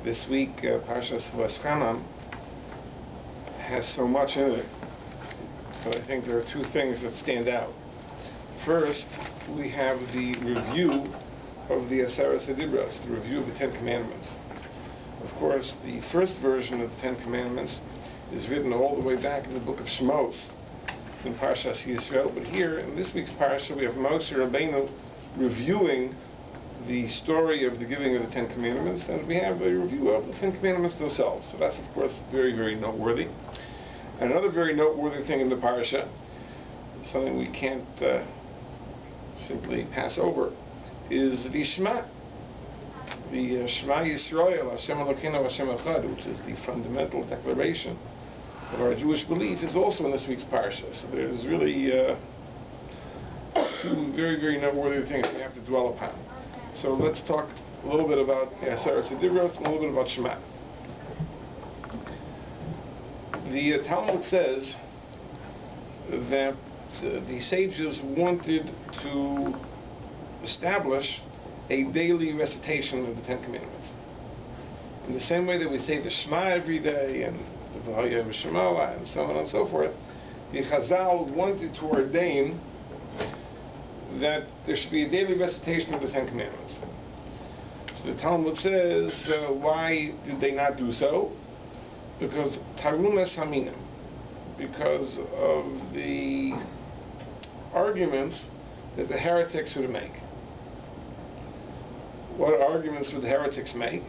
This week, Parshas Va-etchanan has so much in it, but I think there are two things that stand out. First, we have the review of the Aseres HaDibros, the review of the Ten Commandments. Of course, the first version of the Ten Commandments is written all the way back in the book of Shemos, in Parshas Yisrael, but here, in this week's Parsha, we have Moshe Rabbeinu reviewing the story of the giving of the Ten Commandments, and we have a review of the Ten Commandments themselves. So that's, of course, very, very noteworthy. And another very noteworthy thing in the Parsha, something we can't simply pass over, is the Shema. The Shema Yisrael, Hashem Elokeinu, Hashem Echad, which is the fundamental declaration of our Jewish belief, is also in this week's Parsha. So there's really two very, very noteworthy things we have to dwell upon. So let's talk a little bit about Aseres HaDibros and a little bit about Shema. The Talmud says that the sages wanted to establish a daily recitation of the Ten Commandments. In the same way that we say the Shema every day and the V'haya V'Shemoah and so on and so forth, the Chazal wanted to ordain that there should be a daily recitation of the Ten Commandments. So the Talmud says, why did they not do so? Because tarunas haminim, because of the arguments that the heretics would make. What arguments would the heretics make?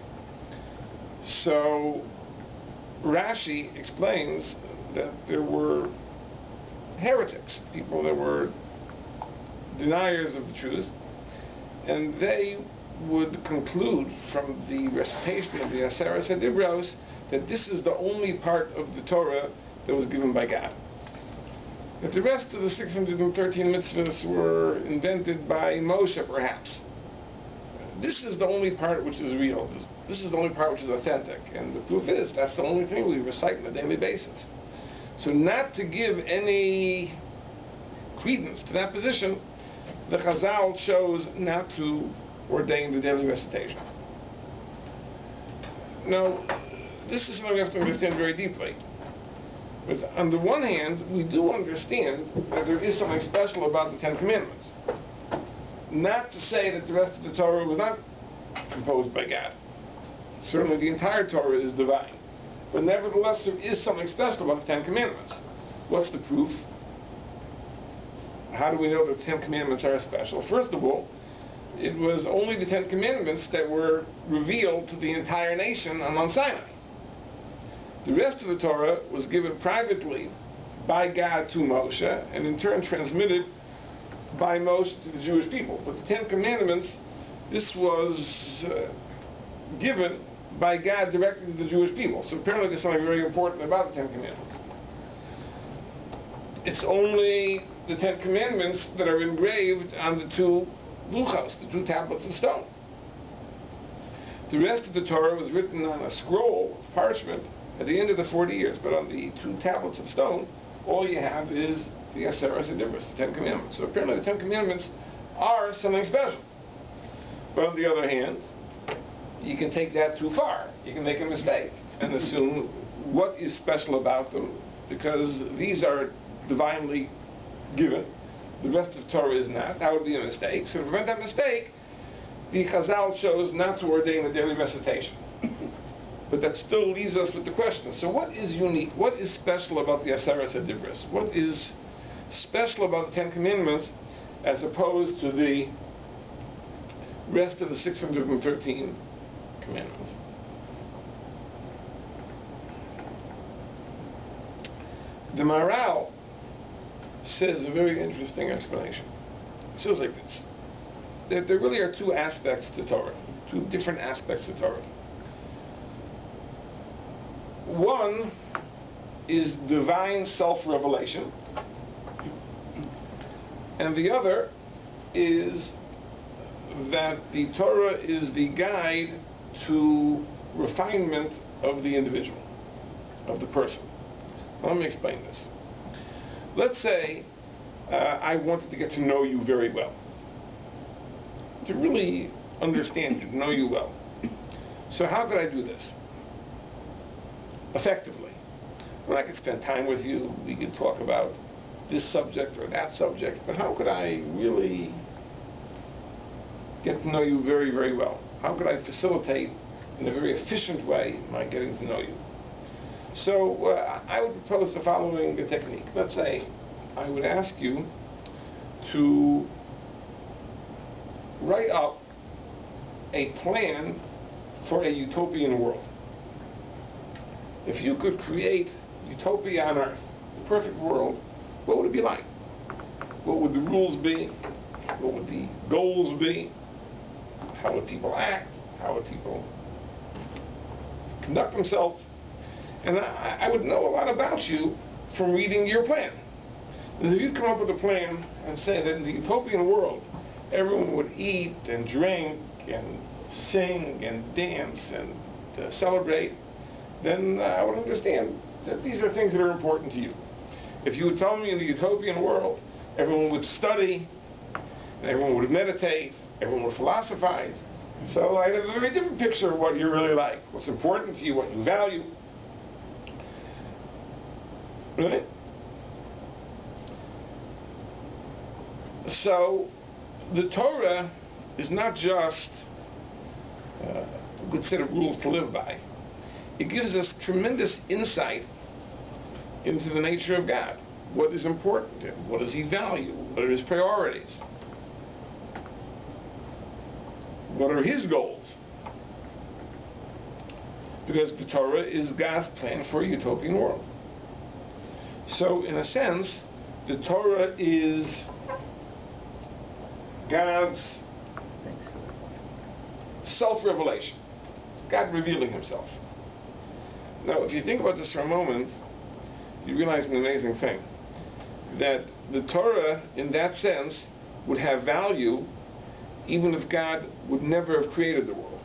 So Rashi explains that there were heretics, people that were deniers of the truth, and they would conclude from the recitation of the Aseres HaDibros that this is the only part of the Torah that was given by God. That the rest of the 613 mitzvahs were invented by Moshe, perhaps. This is the only part which is real. This is the only part which is authentic. And the proof is, that's the only thing we recite on a daily basis. So not to give any credence to that position, the Chazal chose not to ordain the daily recitation. Now, this is something we have to understand very deeply. But on the one hand, we do understand that there is something special about the Ten Commandments. Not to say that the rest of the Torah was not composed by God. Certainly the entire Torah is divine. But nevertheless, there is something special about the Ten Commandments. What's the proof? How do we know that the Ten Commandments are special? First of all, it was only the Ten Commandments that were revealed to the entire nation on Mount Sinai. The rest of the Torah was given privately by God to Moshe, and in turn transmitted by Moshe to the Jewish people. But the Ten Commandments, this was given by God directly to the Jewish people. So apparently there's something very important about the Ten Commandments. It's only the Ten Commandments that are engraved on the two luchos, the two tablets of stone. The rest of the Torah was written on a scroll of parchment at the end of the 40 years, but on the two tablets of stone, all you have is the Aseres HaDibros, the Ten Commandments. So apparently the Ten Commandments are something special. But on the other hand, you can take that too far. You can make a mistake and assume what is special about them, because these are divinely given. The rest of Torah is not. That would be a mistake. So to prevent that mistake, the Chazal chose not to ordain a daily recitation. But that still leaves us with the question, so what is unique? What is special about the Aseres HaDibros? What is special about the Ten Commandments as opposed to the rest of the 613 commandments? The Maral says a very interesting explanation. It says like this, that there really are two aspects to Torah, two different aspects of Torah. One is divine self-revelation, and the other is that the Torah is the guide to refinement of the individual, of the person. Let me explain this. Let's say I wanted to get to know you very well, to really understand you, know you well. So how could I do this effectively? Well, I could spend time with you. We could talk about this subject or that subject, but how could I really get to know you very, very well? How could I facilitate in a very efficient way my getting to know you? So I would propose the following technique. Let's say I would ask you to write up a plan for a utopian world. If you could create utopia on earth, the perfect world, what would it be like? What would the rules be? What would the goals be? How would people act? How would people conduct themselves? And I would know a lot about you from reading your plan. Because if you come up with a plan and say that in the utopian world, everyone would eat and drink and sing and dance and celebrate, then I would understand that these are things that are important to you. If you would tell me in the utopian world, everyone would study, everyone would meditate, everyone would philosophize, so I have a very different picture of what you're really like, what's important to you, what you value. Right? So the Torah is not just a good set of rules to live by. It gives us tremendous insight into the nature of God. What is important to him? What does he value? What are his priorities? What are his goals? Because the Torah is God's plan for a utopian world. So in a sense, the Torah is God's self-revelation. It's God revealing himself. Now, if you think about this for a moment, you realize an amazing thing. That the Torah, in that sense, would have value even if God would never have created the world.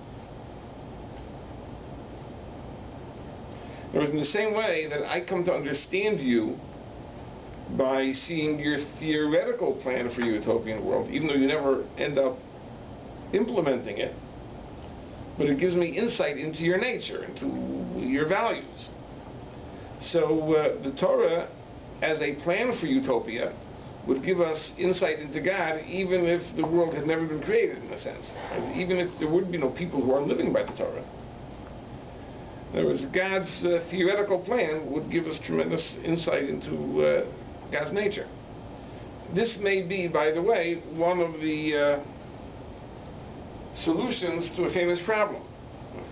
In other words, in the same way that I come to understand you by seeing your theoretical plan for your utopian world, even though you never end up implementing it, but it gives me insight into your nature, into your values. So the Torah, as a plan for utopia, would give us insight into God, even if the world had never been created, in a sense. Even if there would be no people who are living by the Torah. In other words, God's theoretical plan would give us tremendous insight into God's nature. This may be, by the way, one of the solutions to a famous problem.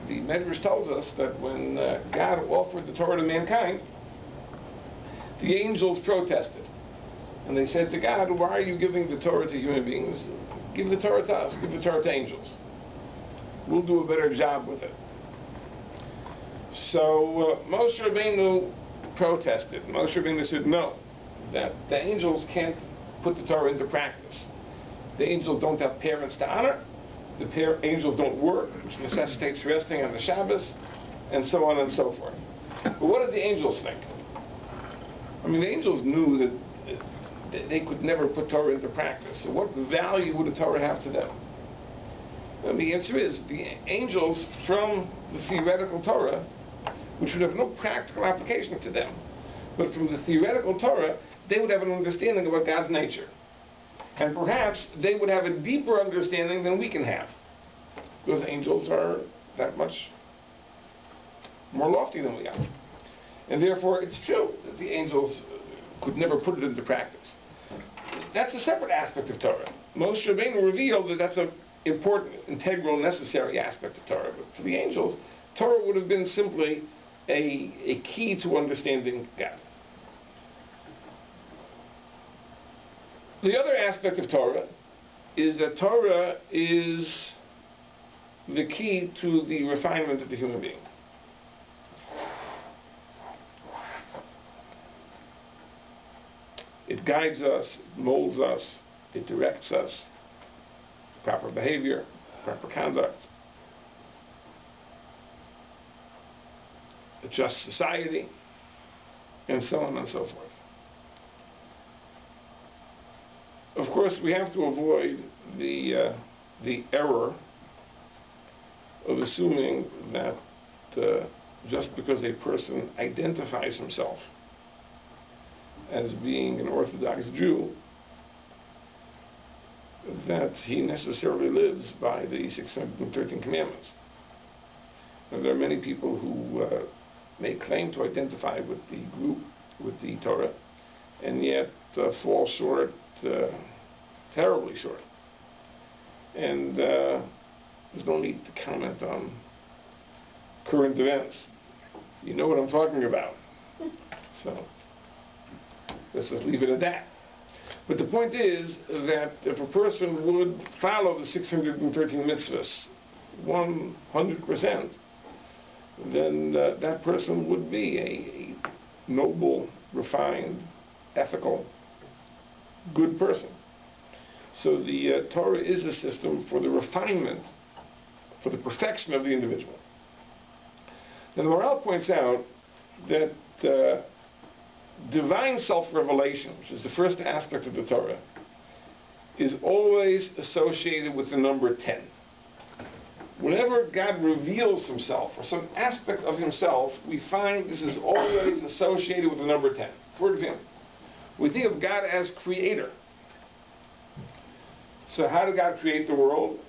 The Medrash tells us that when God offered the Torah to mankind, the angels protested. And they said to God, why are you giving the Torah to human beings? Give the Torah to us. Give the Torah to angels. We'll do a better job with it. So Moshe Rabbeinu protested. Moshe Rabbeinu said no, that the angels can't put the Torah into practice. The angels don't have parents to honor. The angels don't work, which necessitates resting on the Shabbos, and so on and so forth. But what did the angels think? I mean, the angels knew that they could never put Torah into practice. So what value would the Torah have to them? And the answer is, the angels from the theoretical Torah, which would have no practical application to them, but from the theoretical Torah, they would have an understanding about God's nature. And perhaps they would have a deeper understanding than we can have. Because angels are that much more lofty than we are. And therefore, it's true that the angels could never put it into practice. That's a separate aspect of Torah. Moshe Rabbeinu revealed that that's an important, integral, necessary aspect of Torah. But for the angels, Torah would have been simply a key to understanding God. The other aspect of Torah is that Torah is the key to the refinement of the human being. It guides us, it molds us, it directs us, proper behavior, proper conduct, a just society, and so on and so forth. Of course, we have to avoid the error of assuming that just because a person identifies himself as being an Orthodox Jew, that he necessarily lives by the 613 Commandments. And there are many people who may claim to identify with the group, with the Torah, and yet fall short, terribly short. And there's no need to comment on current events. You know what I'm talking about. So let's just leave it at that. But the point is that if a person would follow the 613 mitzvahs 100%, then that person would be a noble, refined, ethical, good person. So the Torah is a system for the refinement, for the perfection of the individual. Now the Morale points out that divine self-revelation, which is the first aspect of the Torah, is always associated with the number 10. Whenever God reveals himself, or some aspect of himself, we find this is always associated with the number 10. For example, we think of God as creator. So how did God create the world?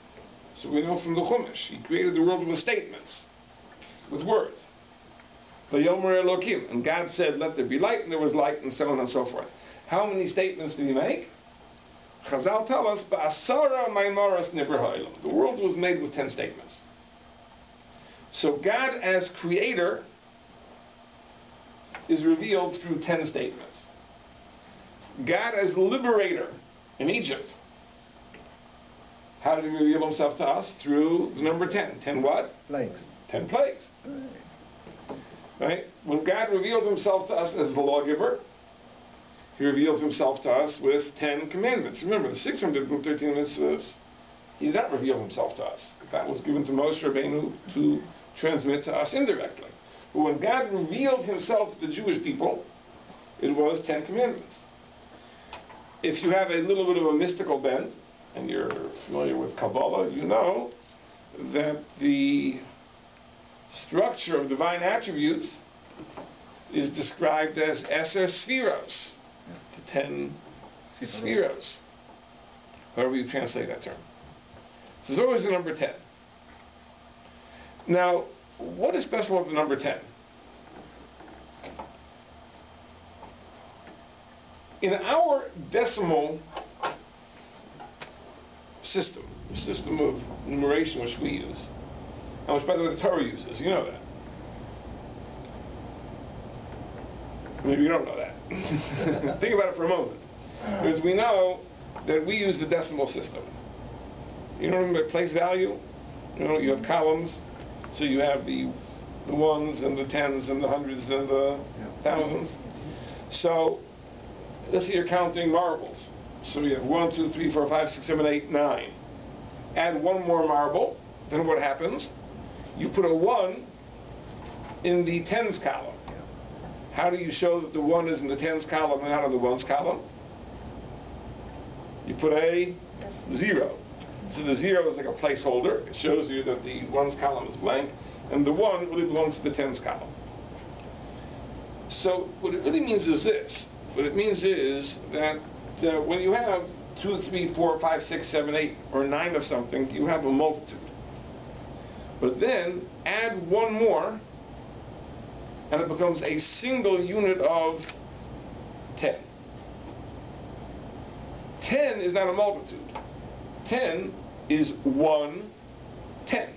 So we know from the Chumash, he created the world with statements, with words. Vayomer Elokim, and God said, let there be light, and there was light, and so on and so forth. How many statements did he make? Chazal tell us, Ba'asara Maimoras Nivra Ha'olam. The world was made with 10 statements. So God as creator is revealed through 10 statements. God as liberator in Egypt. How did he reveal himself to us? Through the number 10. 10 what? Plagues. 10 plagues. Right? When God revealed himself to us as the lawgiver, he revealed himself to us with 10 commandments. Remember, the 613 mitzvahs, he did not reveal himself to us. That was given to Moshe Rabbeinu to transmit to us indirectly. But when God revealed himself to the Jewish people, it was 10 commandments. If you have a little bit of a mystical bent, and you're familiar with Kabbalah, you know that the structure of divine attributes is described as Eser Spheros, the 10 Spheros, however you translate that term. So there's always the number 10. Now, what is special about the number 10? In our decimal system, the system of numeration which we use, and which, by the way, the Torah uses, you know that. Maybe you don't know that. Think about it for a moment. Because we know that we use the decimal system. You know, remember place value? You know, you have columns, so you have the ones and the tens and the hundreds and the thousands. So let's say you're counting marbles. So you have 1, 2, 3, 4, 5, 6, 7, 8, 9. Add one more marble, then what happens? You put a 1 in the tens column. How do you show that the 1 is in the tens column and not in the ones column? You put a 0. So the 0 is like a placeholder. It shows you that the ones column is blank, and the 1 really belongs to the tens column. So what it really means is this. What it means is that when you have 2, 3, 4, 5, 6, 7, 8, or 9 of something, you have a multitude. But then add one more, and it becomes a single unit of 10. 10 is not a multitude. 10 is 1 10.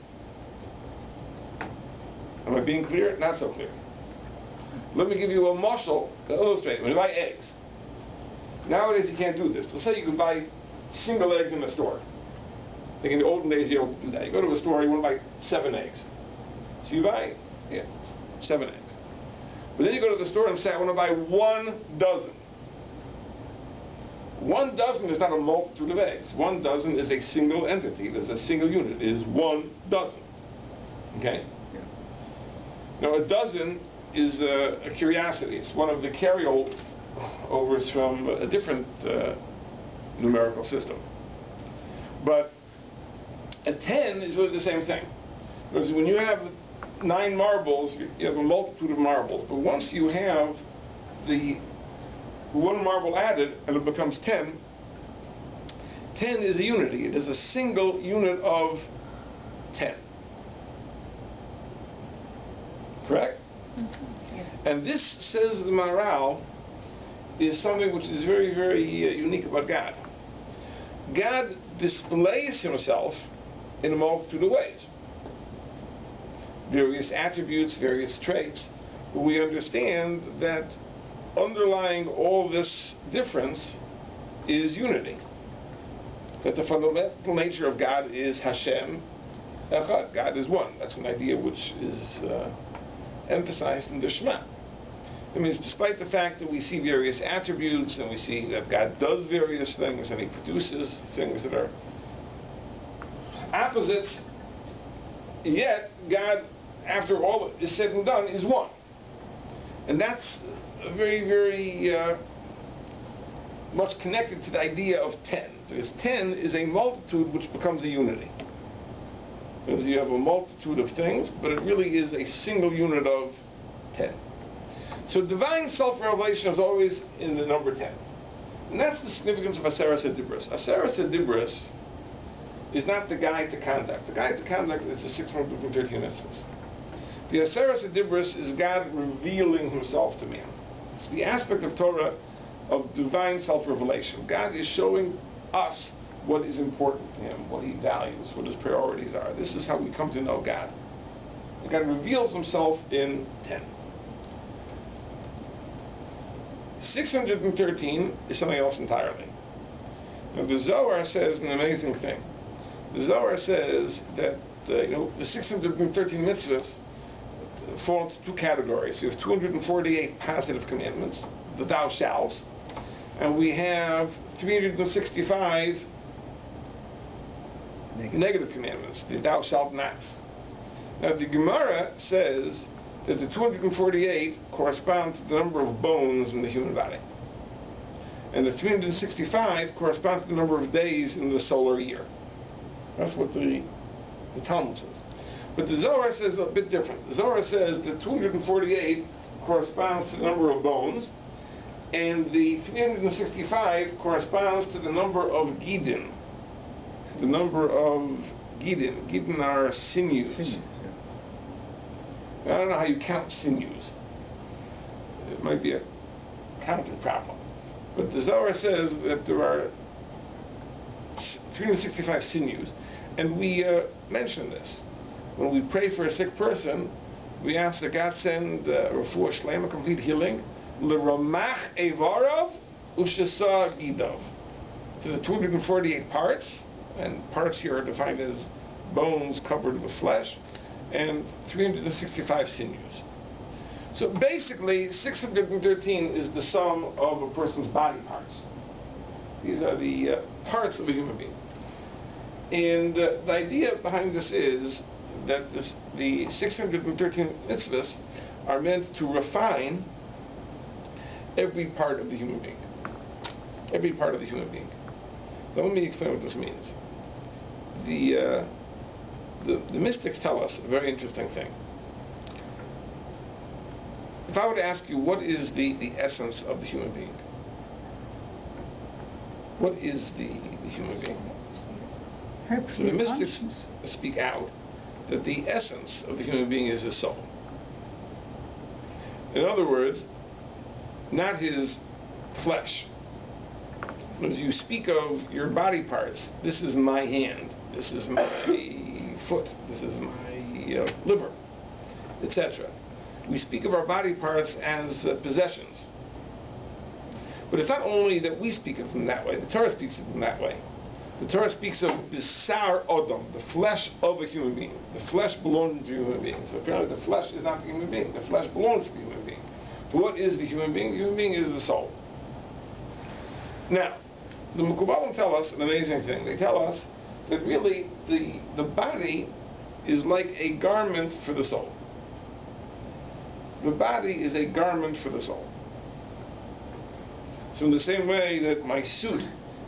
Am I being clear? Not so clear. Let me give you a mashal to illustrate. When you buy eggs, nowadays you can't do this. Let's say you can buy single eggs in a store. Like in the olden days, you don't do that. You go to a store, you want to buy 7 eggs. So you buy, 7 eggs. But then you go to the store and say, I want to buy 1 dozen. 1 dozen is not a multitude of eggs. 1 dozen is a single entity. There's a single unit. It is 1 dozen. Okay? Yeah. Now, a dozen is a curiosity. It's one of the carryovers from a different numerical system. But a 10 is really the same thing. Because when you have 9 marbles, you have a multitude of marbles. But once you have the 1 marble added and it becomes 10, 10 is a unity. It is a single unit of 10. Correct? Mm-hmm. Yes. And this, says the Maharal, is something which is very, very unique about God. God displays himself in a multitude of ways. Various attributes, various traits. But we understand that underlying all this difference is unity. That the fundamental nature of God is Hashem Echad. God is one. That's an idea which is emphasized in the Shema. That means despite the fact that we see various attributes and we see that God does various things and he produces things that are opposites, yet God, after all is said and done, is one. And that's very, very much connected to the idea of 10. Because 10 is a multitude which becomes a unity. Because you have a multitude of things, but it really is a single unit of 10. So divine self-revelation is always in the number 10. And that's the significance of Aseres HaDibros. Aseres HaDibros is not the guide to conduct. The guide to conduct is the 613 mitzvahs. The Aseres HaDibros is God revealing himself to man. It's the aspect of Torah of divine self-revelation. God is showing us what is important to him, what he values, what his priorities are. This is how we come to know God. And God reveals himself in 10. 613 is something else entirely. Now, the Zohar says an amazing thing. The Zohar says that the 613 mitzvahs fall into 2 categories. We have 248 positive commandments, the thou shalls, and we have 365 negative commandments, the thou shalt nots. Now the Gemara says that the 248 correspond to the number of bones in the human body. And the 365 correspond to the number of days in the solar year. That's what the Talmud says. But the Zohar says a bit different. The Zohar says that 248 corresponds to the number of bones, and the 365 corresponds to the number of gidin. The number of gidin. Gidin are sinews. I don't know how you count sinews. It might be a counting problem. But the Zohar says that there are 365 sinews. And we mention this. When we pray for a sick person, we ask that God send refuah shleima, complete healing, l'ramach evarav u'shesa gidav, to the 248 parts, and parts here are defined as bones covered with flesh, and 365 sinews. So basically, 613 is the sum of a person's body parts. These are the parts of a human being. And the idea behind this is that the 613 mitzvahs are meant to refine every part of the human being. Every part of the human being. Now, let me explain what this means. The mystics tell us a very interesting thing. If I were to ask you, what is the essence of the human being? What is the human being? So the mystics speak out that the essence of the human being is his soul. In other words, not his flesh. As you speak of your body parts, this is my hand, this is my foot, this is my liver, etc. We speak of our body parts as possessions. But it's not only that we speak of them that way, the Torah speaks of them that way. The Torah speaks of Bisar Odom, the flesh of a human being. The flesh belongs to a human being. So apparently the flesh is not the human being. The flesh belongs to the human being. But what is the human being? The human being is the soul. Now, the Mekubalim tell us an amazing thing. They tell us that really the body is like a garment for the soul. The body is a garment for the soul. So in the same way that my suit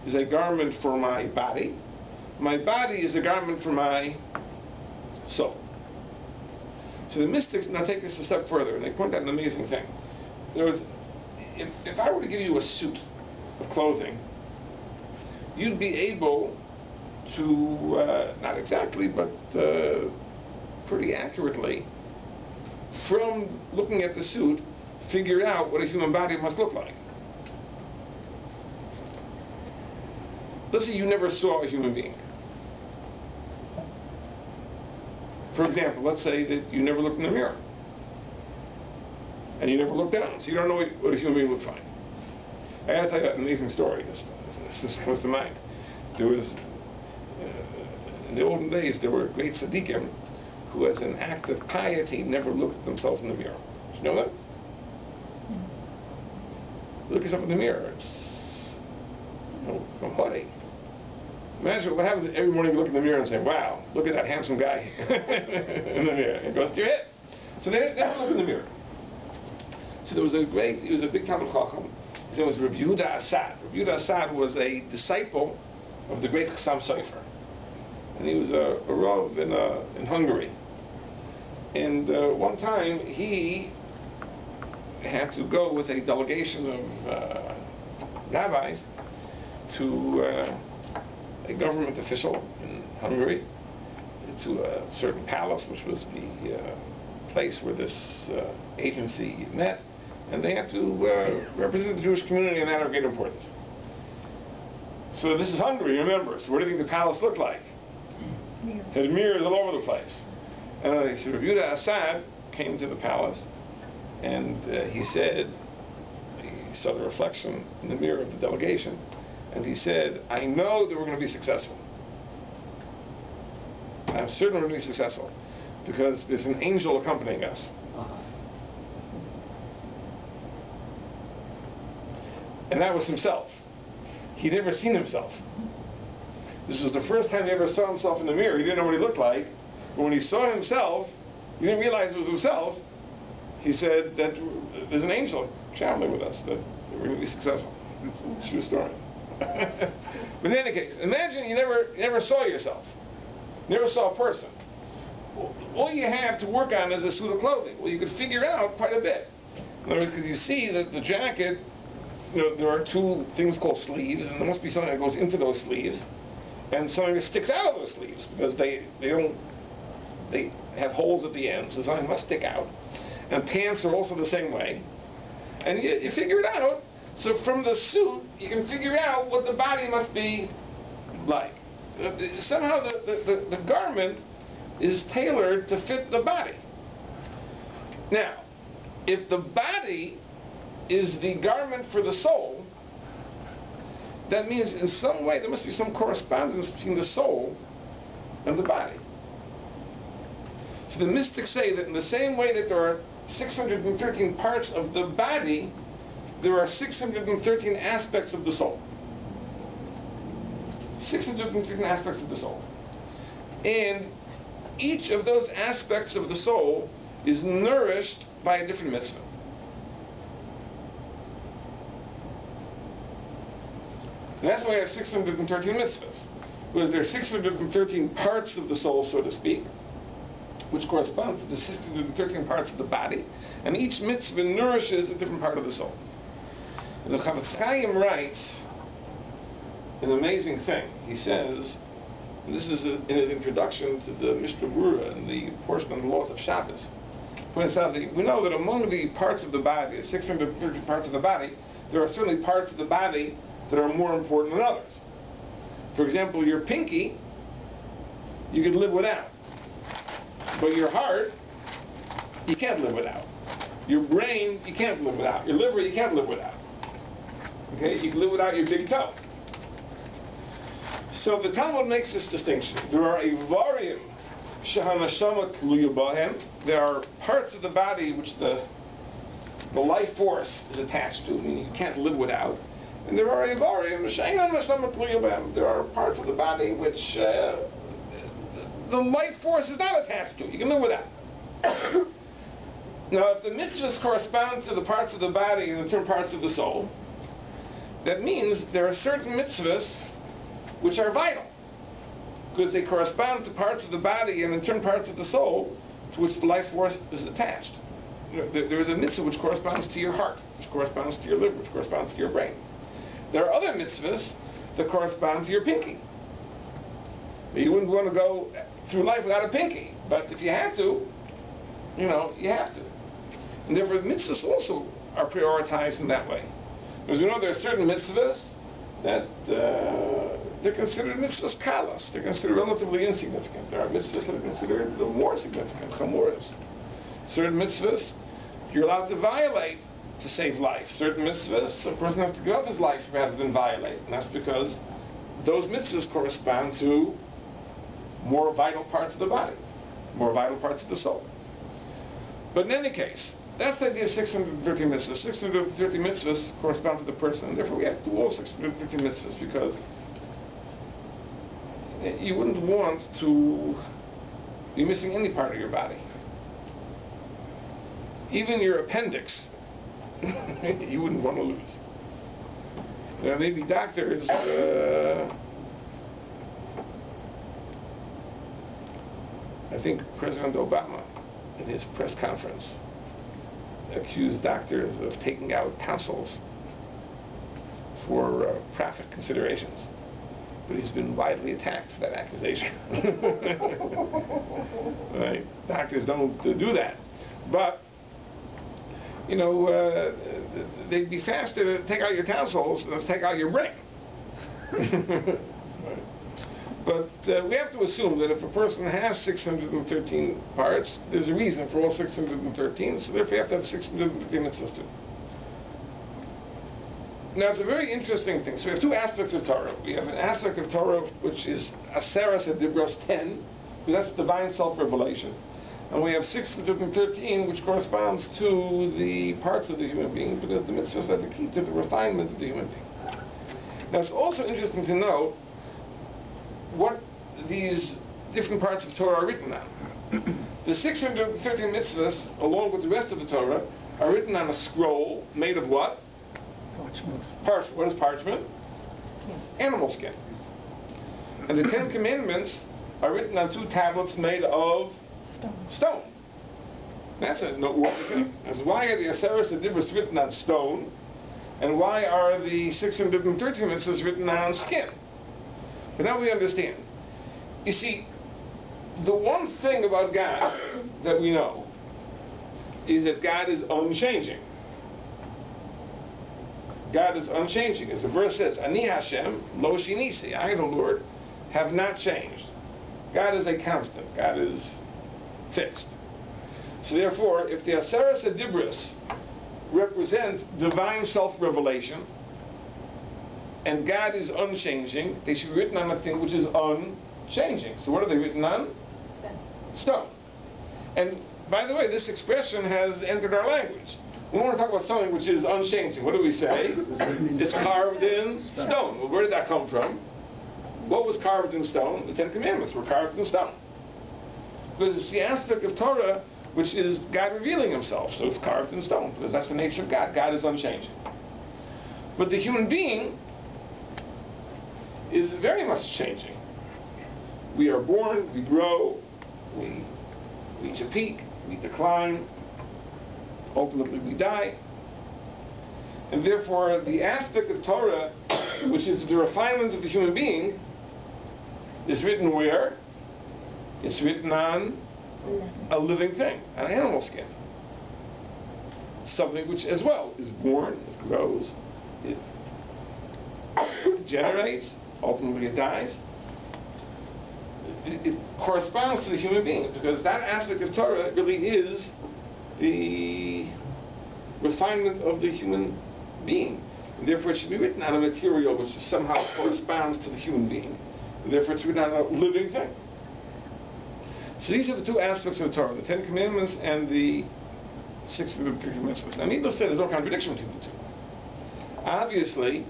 is a garment for my body is a garment for my soul. So the mystics now take this a step further, and they point out an amazing thing. If I were to give you a suit of clothing, you'd be able to, not exactly, but pretty accurately, from looking at the suit, figure out what a human body must look like. Let's say you never saw a human being. For example, let's say that you never looked in the mirror. And you never looked down, so you don't know what a human being looks like. I gotta tell you an amazing story. This comes to mind. There was, in the olden days, there were great tzaddikim who, as an act of piety, never looked at themselves in the mirror. Did you know that? Look yourself in the mirror. It's, funny. Imagine what happens if every morning you look in the mirror and say, wow, look at that handsome guy in the mirror. It goes to your head. So they don't look in the mirror. So there was a big Talmud Chacham. His name was Rabbi Yehuda Assad. Rabbi Yehuda Assad was a disciple of the great Chassam Sofer. And he was a Rav in Hungary. And one time he had to go with a delegation of rabbis to a government official in Hungary, to a certain palace, which was the place where this agency met, and they had to represent the Jewish community in a matter of great importance. So this is Hungary, remember. So what do you think the palace looked like? It had mirrors all over the place. And so Rabbi Yehuda Assad came to the palace, and he said, he saw the reflection in the mirror of the delegation, and he said, I know that we're going to be successful. I'm certain we're going to be successful, because there's an angel accompanying us. And that was himself. He'd never seen himself. This was the first time he ever saw himself in the mirror. He didn't know what he looked like. But when he saw himself, he didn't realize it was himself. He said that there's an angel traveling with us, that we're going to be successful. It's a true story. But in any case, imagine you never saw yourself. Never saw a person. All you have to work on is a suit of clothing. Well, you could figure out quite a bit. In other words, because you see that the jacket, there are two things called sleeves, and there must be something that goes into those sleeves, and something that sticks out of those sleeves, because they have holes at the end, so something must stick out. And pants are also the same way. And you figure it out. So from the suit, you can figure out what the body must be like. Somehow the garment is tailored to fit the body. Now, if the body is the garment for the soul, that means in some way there must be some correspondence between the soul and the body. So the mystics say that in the same way that there are 613 parts of the body, there are 613 aspects of the soul. 613 aspects of the soul. And each of those aspects of the soul is nourished by a different mitzvah. And that's why I have 613 mitzvahs. Because there are 613 parts of the soul, so to speak, which correspond to the 613 parts of the body, and each mitzvah nourishes a different part of the soul. And the Chavetz Chaim writes an amazing thing. He says, and this is in his introduction to the Mishnah Berurah and the portion on the laws of Shabbos, points out that we know that among the parts of the body, the 613 parts of the body, there are certainly parts of the body that are more important than others. For example, your pinky, you could live without. But your heart, you can't live without. Your brain, you can't live without. Your liver, you can't live without. Okay, you can live without your big toe. So the Talmud makes this distinction. There are Devarim shehanashama tluya bahem. There are parts of the body which the life force is attached to, meaning you can't live without. And there are Devarim shehanashama tluya bahem. There are parts of the body which the life force is not attached to. You can live without. Now, if the mitzvahs correspond to the parts of the body and the different parts of the soul, that means there are certain mitzvahs which are vital, because they correspond to parts of the body and in certain parts of the soul, to which the life force is attached. There is a mitzvah which corresponds to your heart, which corresponds to your liver, which corresponds to your brain. There are other mitzvahs that correspond to your pinky. You wouldn't want to go through life without a pinky, but if you have to, you have to. And therefore, the mitzvahs also are prioritized in that way. Because we know there are certain mitzvahs that they're considered mitzvahs kalas. They're considered relatively insignificant. There are mitzvahs that are considered more significant, chamuras. Certain mitzvahs you're allowed to violate to save life. Certain mitzvahs, a person has to give up his life rather than violate. And that's because those mitzvahs correspond to more vital parts of the body, more vital parts of the soul. But in any case, that's the idea of 630 mitzvahs. 630 mitzvahs correspond to the person, and therefore we have to do all 630 mitzvahs, because you wouldn't want to be missing any part of your body. Even your appendix, you wouldn't want to lose. There may be doctors, I think President Obama, in his press conference, accused doctors of taking out tonsils for profit considerations. But he's been widely attacked for that accusation. Right? Doctors don't do that. But, they'd be faster to take out your tonsils than to take out your brain. But we have to assume that if a person has 613 parts, there's a reason for all 613, so therefore you have to have 613 mitzvahs too. Now it's a very interesting thing. So we have two aspects of Torah. We have an aspect of Torah which is Aseres Adibros 10, that's divine self-revelation. And we have 613, which corresponds to the parts of the human being, because the mitzvahs are the key to the refinement of the human being. Now it's also interesting to know what these different parts of Torah are written on. The 613 mitzvahs, along with the rest of the Torah, are written on a scroll made of what? Parchment. What is parchment? Animal skin. And the 10 Commandments are written on 2 tablets made of stone. That's a noteworthy thing. That's why are the Aseres Adibros written on stone, and why are the 613 mitzvahs written on skin? But now we understand. You see, the one thing about God that we know is that God is unchanging. God is unchanging. As the verse says, Ani Hashem, lo shinisi, I, the Lord, have not changed. God is a constant. God is fixed. So therefore, if the Aseres Adibros represent divine self-revelation, and God is unchanging, they should be written on a thing which is unchanging. So what are they written on? Stone. And by the way, this expression has entered our language. We want to talk about something which is unchanging. What do we say? It's carved in stone. Well, where did that come from? What was carved in stone? The 10 Commandments were carved in stone. Because it's the aspect of Torah which is God revealing himself, so it's carved in stone, because that's the nature of God. God is unchanging. But the human being is very much changing. We are born, we grow, we reach a peak, we decline, ultimately we die. And therefore the aspect of Torah, which is the refinement of the human being, is written where? It's written on a living thing, an animal skin. Something which as well is born, it grows, it generates, ultimately it dies. It corresponds to the human being, because that aspect of Torah really is the refinement of the human being. And therefore it should be written on a material which somehow corresponds to the human being. And therefore it's written on a living thing. So these are the two aspects of the Torah, the 10 Commandments and the 613 mitzvahs. Now needless to say, there's no contradiction between the two. Obviously,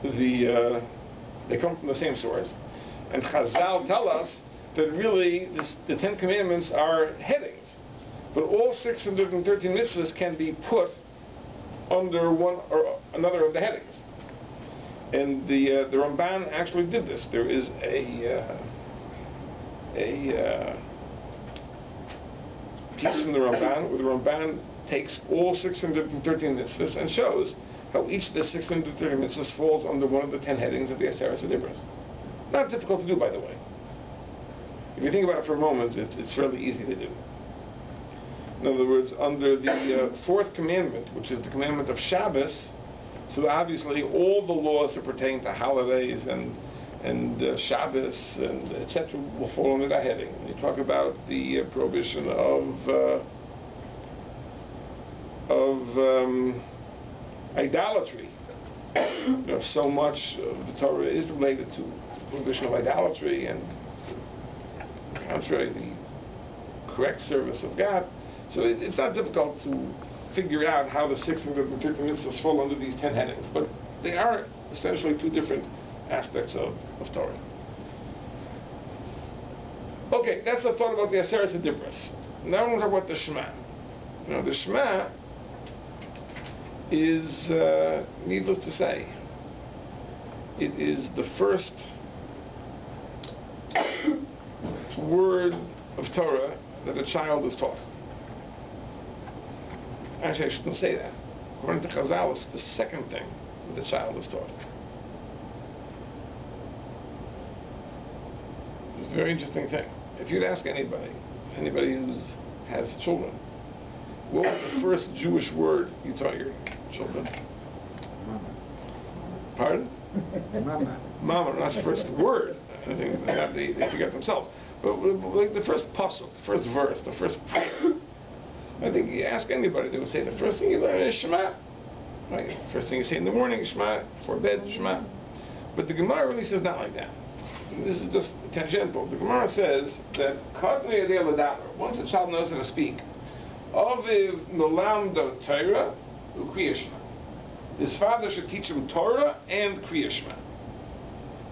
they come from the same source. And Chazal tell us that really the 10 Commandments are headings. But all 613 mitzvahs can be put under one or another of the headings. And the Ramban actually did this. There is a piece from the Ramban, where the Ramban takes all 613 mitzvahs and shows how each of the 613 mitzvahs falls under one of the 10 headings of the Aseret Dibros. Not difficult to do, by the way. If you think about it for a moment, it's fairly easy to do. In other words, under the fourth commandment, which is the commandment of Shabbos, so obviously all the laws that pertain to holidays and Shabbos and etc. will fall under that heading. When you talk about the prohibition of idolatry, so much of the Torah is related to the prohibition of idolatry and, contrary, the correct service of God. So it's not difficult to figure out how the 613 mitzvahs fall under these 10 headings, but they are essentially two different aspects of Torah. Okay, that's a thought about the Aseret Dibros. Now I want to talk about the Shema. The Shema is, needless to say, it is the first word of Torah that a child is taught. Actually, I shouldn't say that. According to Chazal, it's the second thing that the child is taught. It's a very interesting thing. If you'd ask anybody who has children, what was the first Jewish word you taught your children? Mama. Pardon? Mama. Mama, that's the first word. I think they forget themselves. But like the first pasuk, the first verse, the first prayer. I think you ask anybody, they would say the first thing you learn is Shema. Right? First thing you say in the morning, Shema. Before bed, Shema. But the Gemara really says not like that. This is just tangential. The Gemara says that once a child knows how to speak, Aviv nolamdo Torah u'Kriya Shema. His father should teach him Torah and Kriya Shema.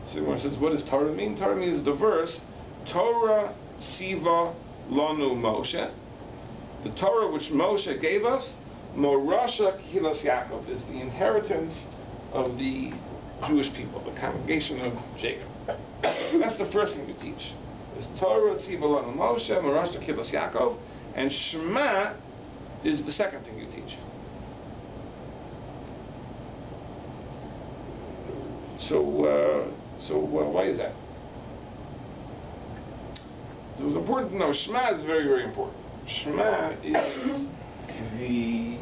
So the Gemara says, what does Torah mean? Torah means the verse, Torah siva lanu Moshe. The Torah which Moshe gave us, Morasha Kilas Yaakov, is the inheritance of the Jewish people, the congregation of Jacob. That's the first thing you teach. It's Torah Tziva Lanu Moshe, Morasha Kilas Yaakov, and Shema is the second thing you teach. So why is that? So it's important to know. Shema is very, very important. Shema is the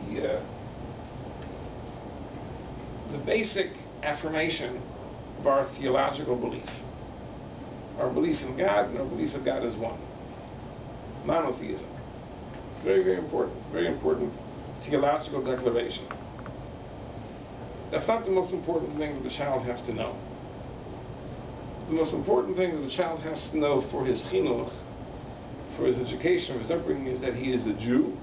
basic affirmation of our theological belief. Our belief in God and our belief that God is one. Monotheism. It's very, very important theological declaration. That's not the most important thing that the child has to know. The most important thing that the child has to know for his chinuch, for his education, for his upbringing, is that he is a Jew,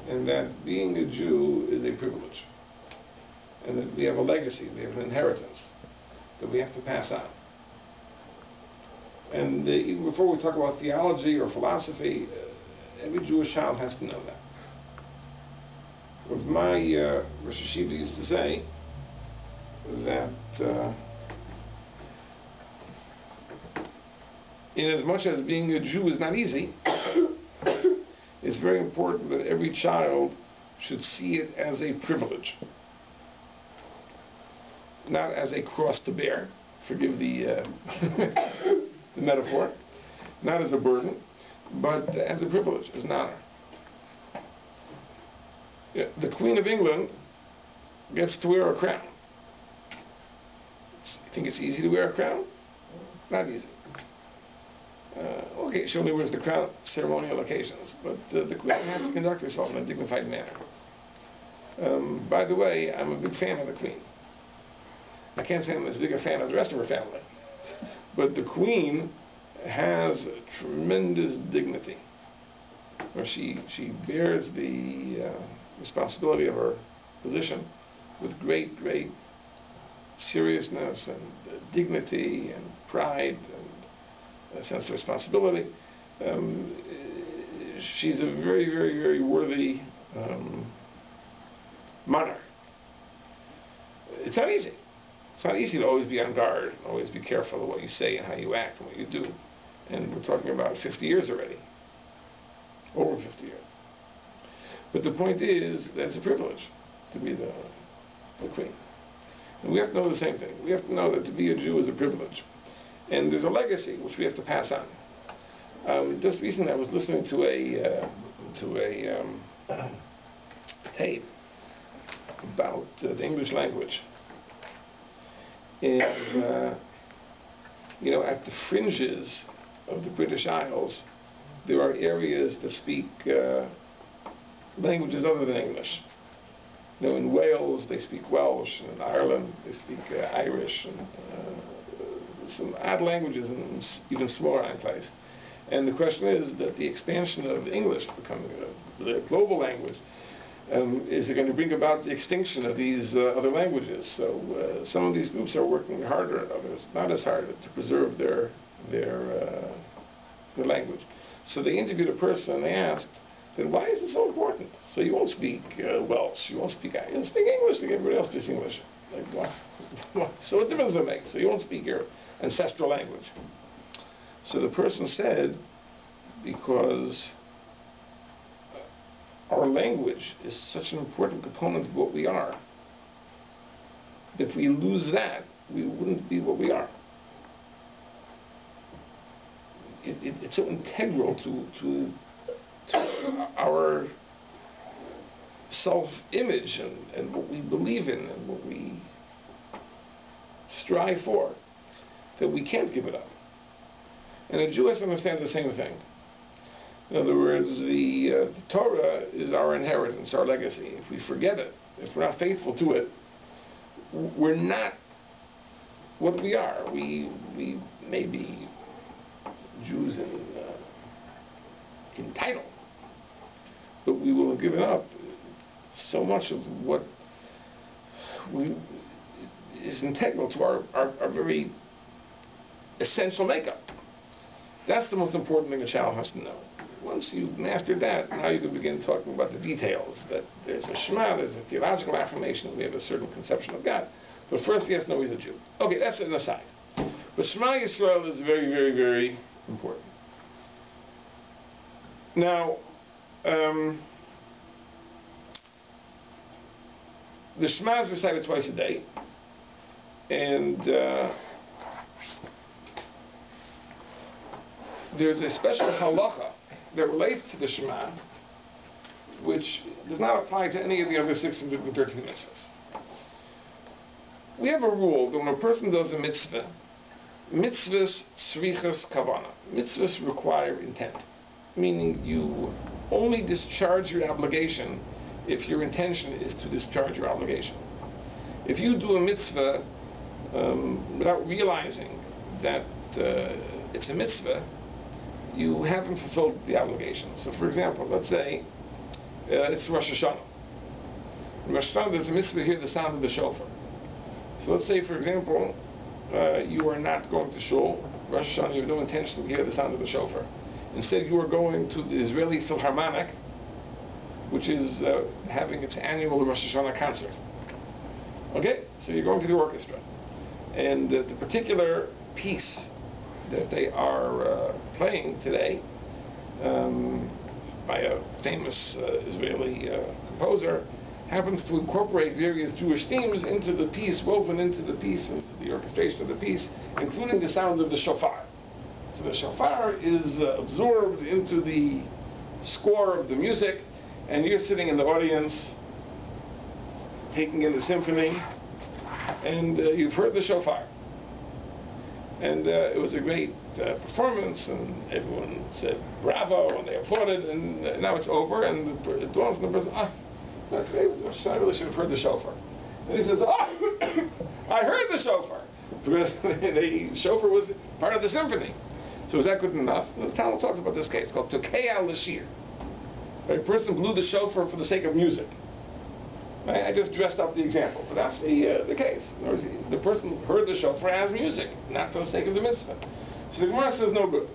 and that being a Jew is a privilege, and that we have a legacy, we have an inheritance that we have to pass on. And even before we talk about theology or philosophy, every Jewish child has to know that. With my Rosh Yeshiva used to say that in as much as being a Jew is not easy, it's very important that every child should see it as a privilege, not as a cross to bear, forgive the the metaphor, not as a burden, but as a privilege, as an honor. The Queen of England gets to wear a crown. You think it's easy to wear a crown? Not easy. Okay, she only wears the crown at ceremonial occasions, but the Queen has to conduct herself in a dignified manner. By the way, I'm a big fan of the Queen. I can't say I'm as big a fan of the rest of her family, but the Queen has tremendous dignity, where she bears the responsibility of her position with great seriousness and dignity and pride and a sense of responsibility. She's a very worthy monarch. It's not easy. It's not easy to always be on guard, and always be careful of what you say and how you act and what you do. And we're talking about 50 years already. over 50 years. But the point is that it's a privilege to be the queen. And we have to know the same thing. We have to know that to be a Jew is a privilege. And there's a legacy which we have to pass on. Just recently I was listening to a tape about the English language. And, at the fringes of the British Isles, there are areas that speak languages other than English. In Wales they speak Welsh, and in Ireland they speak Irish, and some odd languages in even smaller enclaves. And the question is that the expansion of English becoming a global language, is it going to bring about the extinction of these other languages? So some of these groups are working harder, and others not as hard to preserve their language. So they interviewed a person and they asked, then why is it so important? So you won't speak Welsh, you won't speak English, like everybody else speaks English. Like what? So what difference does it make? So you won't speak your ancestral language. So the person said, because our language is such an important component of what we are. If we lose that, we wouldn't be what we are. It's so integral to our self-image and what we believe in and what we strive for, that we can't give it up. And a Jew has to understand the same thing. In other words, the Torah is our inheritance, our legacy. If we forget it, if we're not faithful to it, we're not what we are. We may be Jews in title, but we will have given up so much of what is integral to our very essential makeup. That's the most important thing a child has to know. Once you've mastered that, now you can begin talking about the details, that there's a Shema, there's a theological affirmation, we have a certain conception of God. But first he has to know he's a Jew. Okay, that's an aside. But Shema Yisrael is very, very, very important. Now, the Shema is recited twice a day, and there's a special halacha that relates to the Shema, which does not apply to any of the other 613 mitzvahs. We have a rule that when a person does a mitzvah, mitzvahs tzrichas kavana, mitzvahs require intent, meaning you only discharge your obligation if your intention is to discharge your obligation. If you do a mitzvah without realizing that it's a mitzvah, you haven't fulfilled the obligation. So for example, let's say it's Rosh Hashanah. In Rosh Hashanah there's a mitzvah to hear the sound of the shofar. So let's say, for example, you are not going to shul. Rosh Hashanah, you have no intention to hear the sound of the shofar. Instead, you are going to the Israeli Philharmonic, which is having its annual Rosh Hashanah concert. Okay? So you're going to the orchestra. And the particular piece that they are playing today by a famous Israeli composer happens to incorporate various Jewish themes into the piece, woven into the piece, into the orchestration of the piece, including the sound of the shofar. So the shofar is absorbed into the score of the music, and you're sitting in the audience taking in the symphony, and you've heard the shofar. And it was a great performance, and everyone said bravo, and they applauded, and now it's over, and it dawns on the person, I really should have heard the shofar. And he says, I heard the shofar, because the shofar was part of the symphony. So is that good enough? The Talmud talks about this case called Tokea L'Shir. A person blew the shofar for the sake of music. I just dressed up the example, but that's the case. In other words, the person heard the shofar as music, not for the sake of the mitzvah. So the Gemara says no good.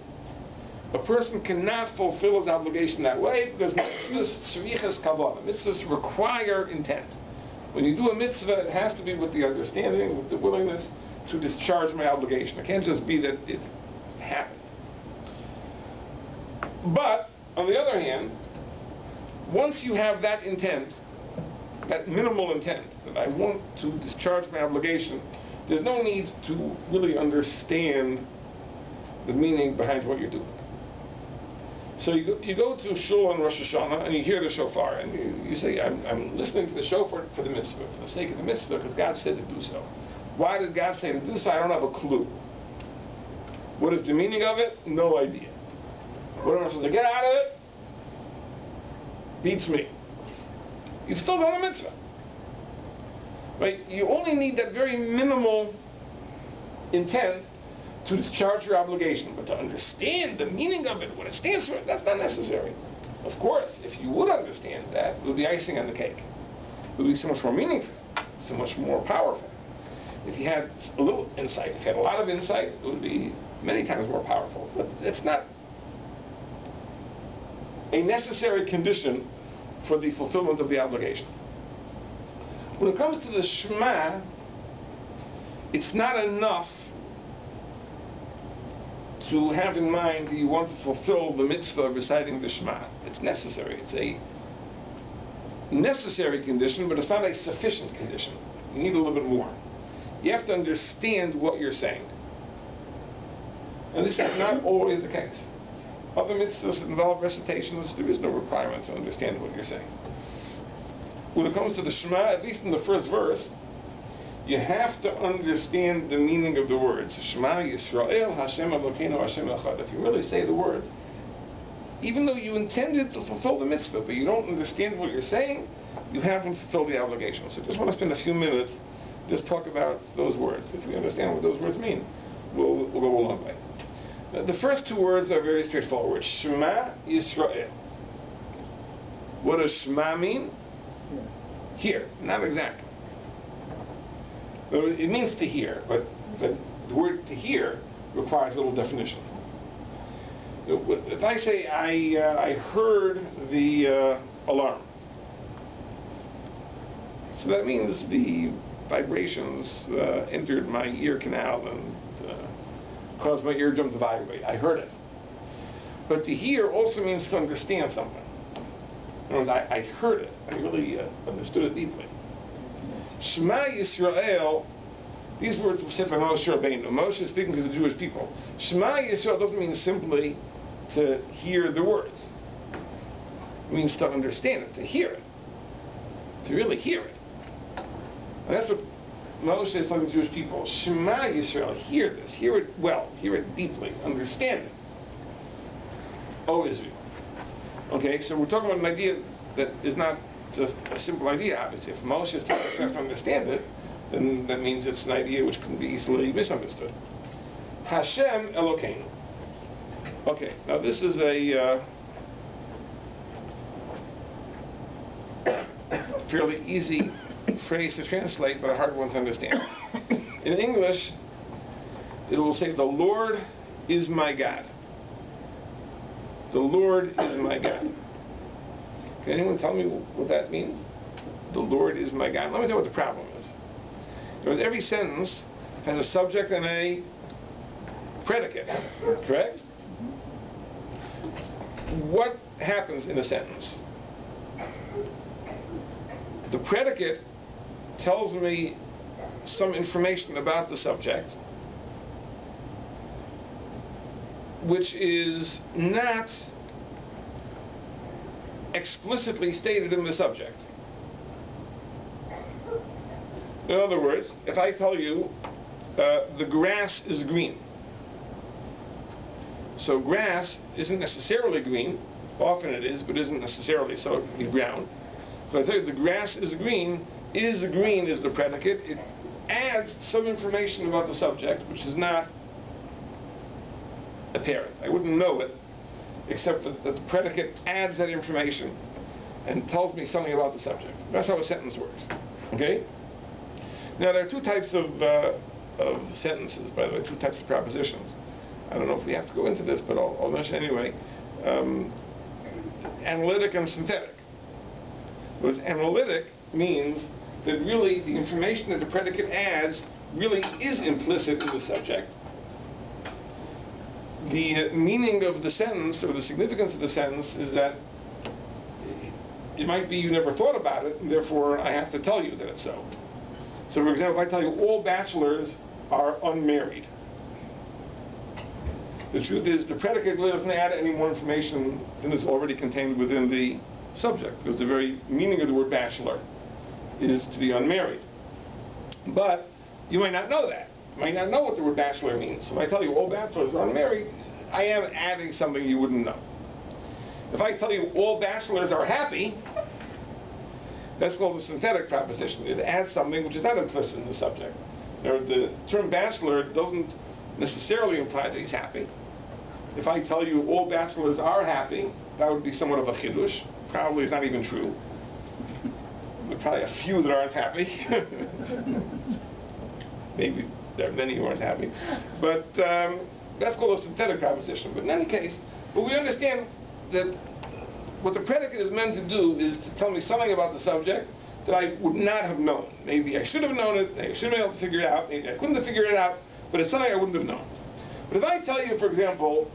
A person cannot fulfill his obligation that way because mitzvahs tzrichas kavanah. Mitzvahs require intent. When you do a mitzvah, it has to be with the understanding, with the willingness to discharge my obligation. It can't just be that it happened. But On the other hand, once you have that intent, that minimal intent, that I want to discharge my obligation, there's no need to really understand the meaning behind what you're doing. So you go to shul on Rosh Hashanah and you hear the shofar and you say, I'm listening to the shofar for the mitzvah, for the sake of the mitzvah, because God said to do so. Why did God say to do so? I don't have a clue. What is the meaning of it? No idea. What am I supposed to get out of it? Beats me. You've still done a mitzvah. Right? You only need that very minimal intent to discharge your obligation, but to understand the meaning of it, what it stands for, that's not necessary. Of course, if you would understand that, it would be icing on the cake. It would be so much more meaningful, so much more powerful. If you had a little insight, if you had a lot of insight, it would be many times more powerful. But it's not a necessary condition for the fulfillment of the obligation. When it comes to the Shema, it's not enough to have in mind that you want to fulfill the mitzvah of reciting the Shema. It's necessary. It's a necessary condition, but it's not a sufficient condition. You need a little bit more. You have to understand what you're saying. And this is not always the case. Other mitzvahs that involve recitations, there is no requirement to understand what you're saying. When it comes to the Shema, at least in the first verse, you have to understand the meaning of the words. Shema Yisrael, Hashem Elokeinu, Hashem Echad. If you really say the words, even though you intended to fulfill the mitzvah, but you don't understand what you're saying, you haven't fulfilled the obligation. So I just want to spend a few minutes just talk about those words. If we understand what those words mean, we'll go a long way. The first two words are very straightforward. Shema Yisrael. What does Shema mean? Hear, not exactly. It means to hear, but the word to hear requires a little definition. If I say I heard the alarm, so that means the vibrations entered my ear canal and caused my eardrum to vibrate. I heard it. But to hear also means to understand something. In other words, I heard it. I really understood it deeply. Shema Yisrael, these words were said by Moshe Rabbeinu. Moshe is speaking to the Jewish people. Shema Yisrael doesn't mean simply to hear the words. It means to understand it, to hear it. To really hear it. And that's what Moshe is telling the Jewish people. Shema Yisrael, hear this. Hear it well. Hear it deeply. Understand it. O Israel. Okay, so we're talking about an idea that is not just a simple idea, obviously. If Moshe is telling us we have to understand it, then that means it's an idea which can be easily misunderstood. Hashem Elokeinu. Okay, now this is a fairly easy phrase to translate, but a hard one to understand. In English, it will say, the Lord is my God. The Lord is my God. Can anyone tell me what that means? The Lord is my God. Let me tell you what the problem is. Every sentence has a subject and a predicate, correct? What happens in a sentence? The predicate tells me some information about the subject, which is not explicitly stated in the subject. In other words, if I tell you the grass is green, so grass isn't necessarily green. Often it is, but isn't necessarily so. It can be brown. So I tell you the grass is green. Is green is the predicate. It adds some information about the subject, which is not apparent. I wouldn't know it, except that the predicate adds that information and tells me something about the subject. That's how a sentence works. Okay? Now there are two types of sentences, by the way, two types of propositions. I don't know if we have to go into this, but I'll mention anyway. Analytic and synthetic. Because analytic means that really the information that the predicate adds really is implicit in the subject. the meaning of the sentence, or the significance of the sentence, is that it might be you never thought about it, and therefore I have to tell you that it's so. So, for example, if I tell you all bachelors are unmarried, the truth is the predicate really doesn't add any more information than is already contained within the subject, because the very meaning of the word bachelor is to be unmarried. But you might not know that. You might not know what the word bachelor means. So if I tell you all bachelors are unmarried, I am adding something you wouldn't know. If I tell you all bachelors are happy, that's called a synthetic proposition. It adds something which is not implicit in the subject. Now, the term bachelor doesn't necessarily imply that he's happy. If I tell you all bachelors are happy, that would be somewhat of a chidush. Probably is not even true. There are probably a few that aren't happy. Maybe there are many who aren't happy. But that's called a synthetic proposition. But in any case, but we understand that what the predicate is meant to do is to tell me something about the subject that I would not have known. Maybe I should have known it, I should have been able to figure it out, maybe I couldn't have figured it out, but it's something I wouldn't have known. But if I tell you, for example,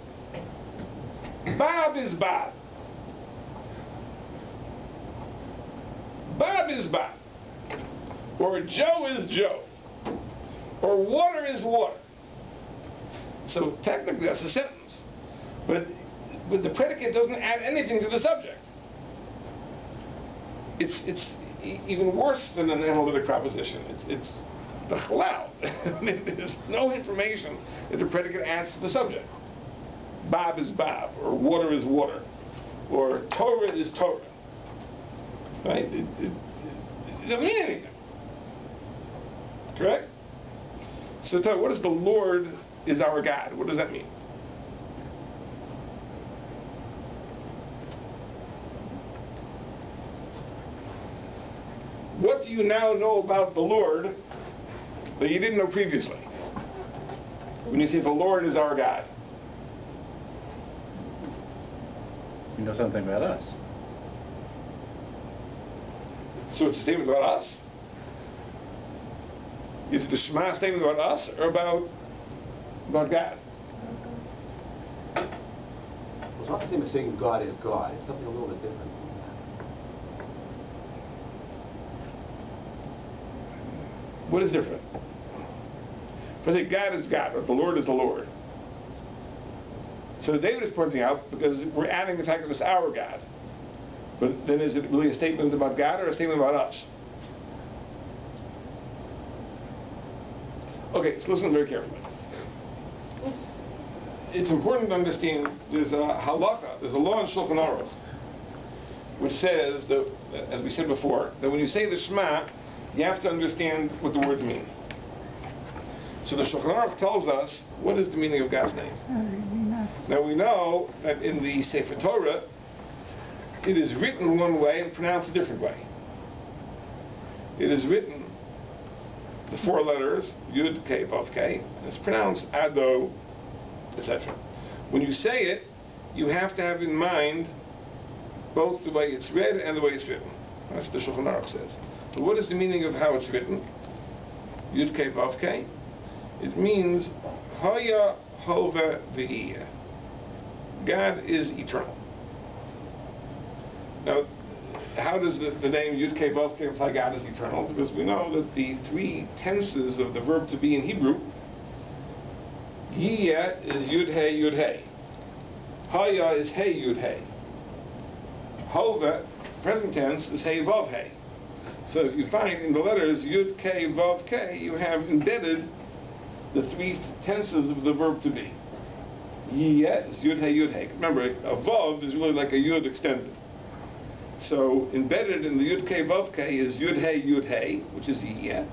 Bob is Bob. Bob is Bob. Or Joe is Joe. Or water is water. So technically that's a sentence. But the predicate doesn't add anything to the subject. It's even worse than an analytic proposition. It's the halal. There's no information that the predicate adds to the subject. Bob is Bob, or water is water, or Torah is Torah. Right? It doesn't mean anything. Correct? So tell me, what is the Lord is our God? What does that mean? What do you now know about the Lord that you didn't know previously? When you say the Lord is our God. You know something about us. So it's a statement about us? Is it the Shema statement about us or about God? It's not the same as saying God is God. It's something a little bit different. What is different? If I say God is God, or the Lord is the Lord. So David is pointing out, because we're adding the fact that it's our God. But then is it really a statement about God or a statement about us? Okay, so listen very carefully. It's important to understand there's a halakha, there's a law in Shulchan Aruch, which says, that, as we said before, that when you say the Shema, you have to understand what the words mean. So the Shulchan Aruch tells us what is the meaning of God's name. Now we know that in the Sefer Torah, it is written one way and pronounced a different way. It is written, the four letters, Yud, K, Vav, K, and it's pronounced Ado, etc. When you say it, you have to have in mind both the way it's read and the way it's written. That's what the Shulchan Aruch says. But what is the meaning of how it's written? Yud, K, Vav, K. It means Haya, Hove, Ve'iyeh. God is eternal. Now, how does the name Yud Kei Vav Kei imply God is eternal? Because we know that the three tenses of the verb to be in Hebrew, Yiyeh is Yud Hey Yud Hey. Haya is Hey Yud Hey. Hove, present tense, is Hey Vav Hey. So if you find in the letters Yud Kei Vav Kei, you have embedded the three tenses of the verb to be. Yiyeh is Yud Hey Yud Hey. Remember, a Vav is really like a Yud extended. So embedded in the Yud Kei Vav Kei is Yud Hey, which is Yiyeh.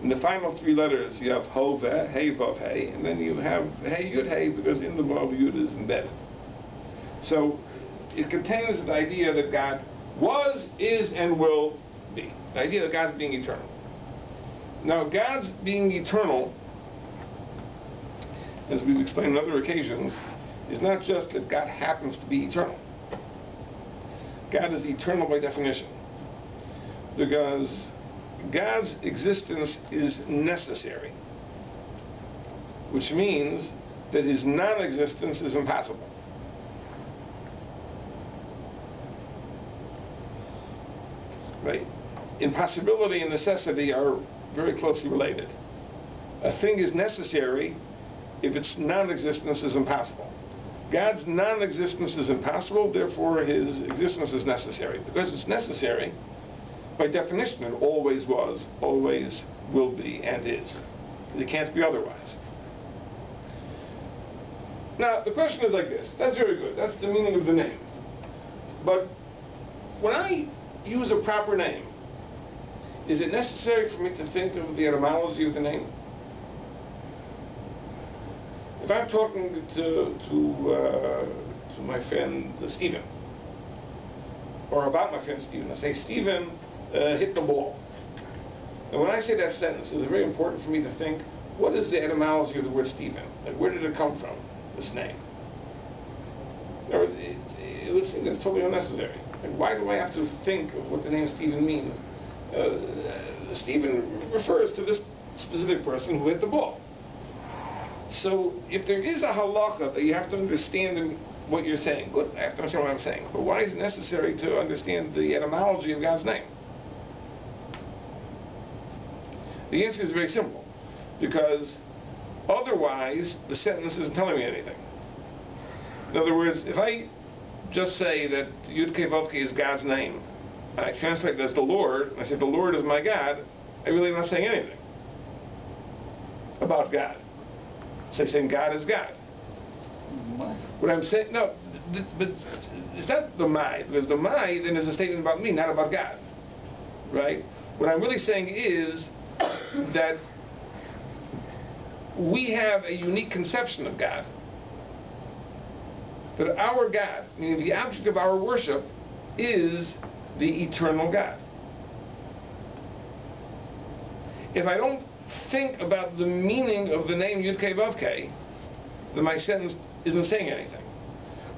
In the final three letters, you have Hove, Hey Vav Hey, and then you have Hey Yud Hey, because in the Vav Yud is embedded. So it contains the idea that God was, is, and will be. The idea that God's being eternal. Now, God's being eternal, as we've explained on other occasions, is not just that God happens to be eternal. God is eternal by definition, because God's existence is necessary, which means that his non-existence is impossible. Right? Impossibility and necessity are very closely related. A thing is necessary if its non-existence is impossible. God's non-existence is impossible, therefore his existence is necessary. Because it's necessary, by definition, it always was, always will be, and is. It can't be otherwise. Now, the question is like this. That's very good. That's the meaning of the name. But when I use a proper name, is it necessary for me to think of the etymology of the name? If I'm talking to my friend Stephen, or about my friend Stephen, I say, Stephen hit the ball. And when I say that sentence, it's very important for me to think, what is the etymology of the word Stephen? Like, where did it come from, this name? It would seem that it's totally unnecessary. Like, why do I have to think of what the name Stephen means? Stephen refers to this specific person who hit the ball. So if there is a halacha that you have to understand what you're saying, good, I have to understand what I'm saying. But why is it necessary to understand the etymology of God's name? The answer is very simple. Because otherwise, the sentence isn't telling me anything. In other words, if I just say that Yud Kei Vav Kei is God's name, and I translate it as the Lord, and I say the Lord is my God, I really am not saying anything about God. So I'm saying God is God. What I'm saying, no, but it's not the my, because the my then is a statement about me, not about God. Right? What I'm really saying is that we have a unique conception of God. That our God, meaning the object of our worship, is the eternal God. If I don't think about the meaning of the name Yud Kei Vav Kei, then my sentence isn't saying anything.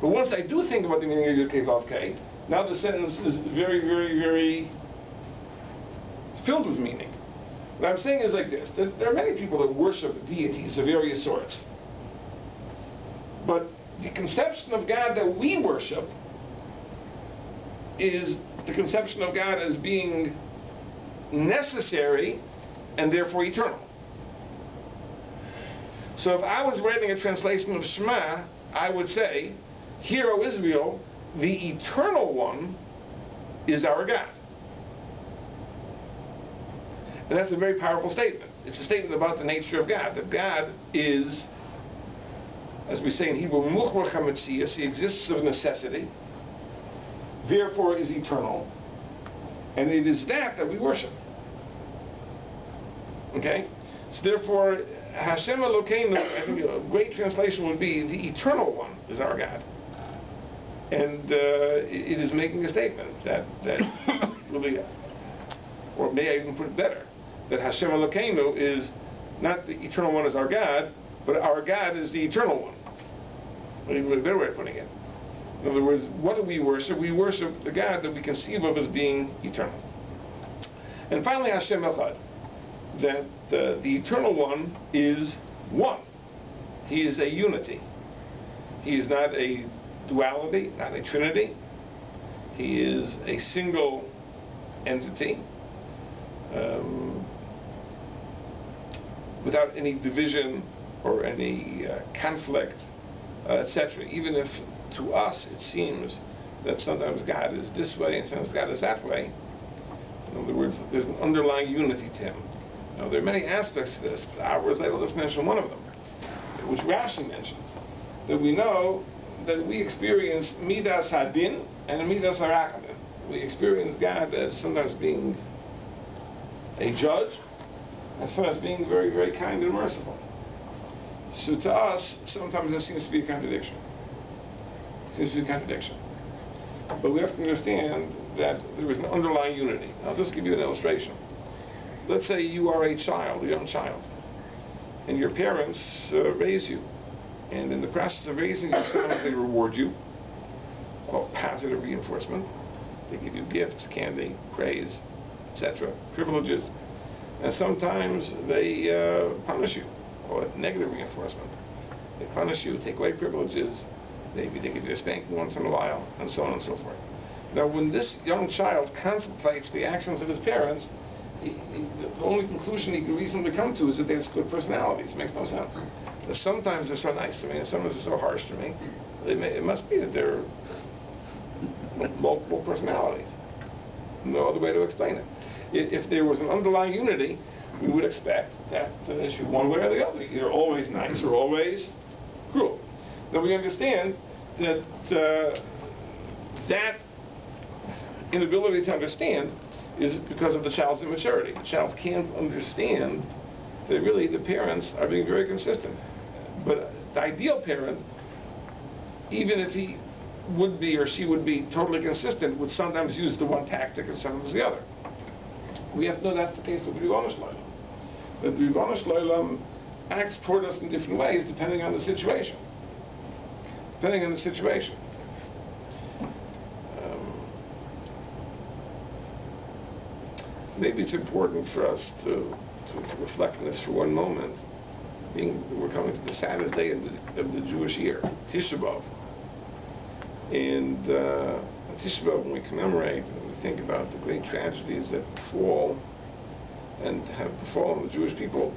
But once I do think about the meaning of Yud Kei Vav Kei, now the sentence is very, very, very filled with meaning. What I'm saying is like this, that there are many people that worship deities of various sorts. But the conception of God that we worship is the conception of God as being necessary and therefore eternal. So if I was writing a translation of Shema, I would say, Hear, O Israel, the eternal one is our God. And that's a very powerful statement. It's a statement about the nature of God, that God is, as we say in Hebrew, muchbar chametzias, he exists of necessity, therefore is eternal, and it is that we worship. Okay? So therefore, Hashem Elokeinu, I think a great translation would be, the eternal one is our God. And it is making a statement that really, or may I even put it better, that Hashem Elokeinu is not the eternal one as our God, but our God is the eternal one. Or even a better way of putting it. In other words, what do we worship? We worship the God that we conceive of as being eternal. And finally, Hashem Echad, that the eternal one is one. He is a unity. He is not a duality, not a trinity. He is a single entity, without any division or any conflict, etc. Even if to us it seems that sometimes God is this way and sometimes God is that way. In other words, there's an underlying unity to him. Now, there are many aspects to this, but ours, I will just mention one of them, which Rashi mentions, that we know that we experience midas hadin and midas harachamim. We experience God as sometimes being a judge, and sometimes being very, very kind and merciful. So to us, sometimes there seems to be a contradiction. But we have to understand that there is an underlying unity. I'll just give you an illustration. Let's say you are a child, a young child, and your parents raise you. And in the process of raising you, sometimes they reward you, called positive reinforcement. They give you gifts, candy, praise, etc., privileges. And sometimes they punish you, call it negative reinforcement. they punish you, take away privileges, maybe they give you a spanking once in a while, and so on and so forth. Now, when this young child contemplates the actions of his parents, the only conclusion he can reasonably come to is that they have split personalities. It makes no sense. But sometimes they're so nice to me, and sometimes they're so harsh to me. It must be that they're multiple personalities. No other way to explain it. If there was an underlying unity, we would expect that it's one way or the other, either always nice or always cruel. Now we understand that that inability to understand is because of the child's immaturity. The child can't understand that really the parents are being very consistent. But the ideal parent, even if he would be or she would be totally consistent, would sometimes use the one tactic and sometimes the other. We have to know that's the case with the Ribbono Shel Olam. That the Ribbono Shel Olam acts toward us in different ways depending on the situation. Depending on the situation. Maybe it's important for us to reflect on this for one moment. We're coming to the saddest day of the Jewish year, Tisha B'Av. And on Tisha B'Av, when we commemorate and we think about the great tragedies that befall and have befallen the Jewish people,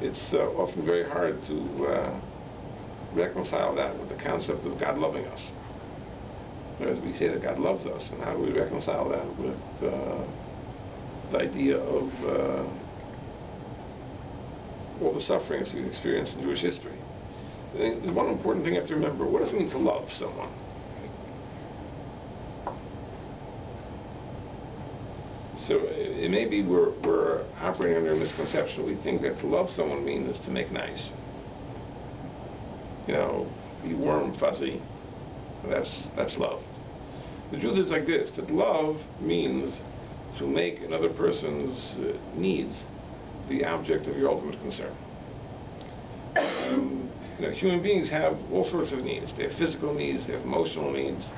it's often very hard to reconcile that with the concept of God loving us. As we say that God loves us, and how do we reconcile that with the idea of all the sufferings we've experienced in Jewish history? The one important thing you have to remember: what does it mean to love someone? So it may be we're operating under a misconception. We think that to love someone means to make nice. You know, be warm, fuzzy. That's love. The truth is like this: that love means to make another person's needs the object of your ultimate concern. Human beings have all sorts of needs. They have physical needs, they have emotional needs,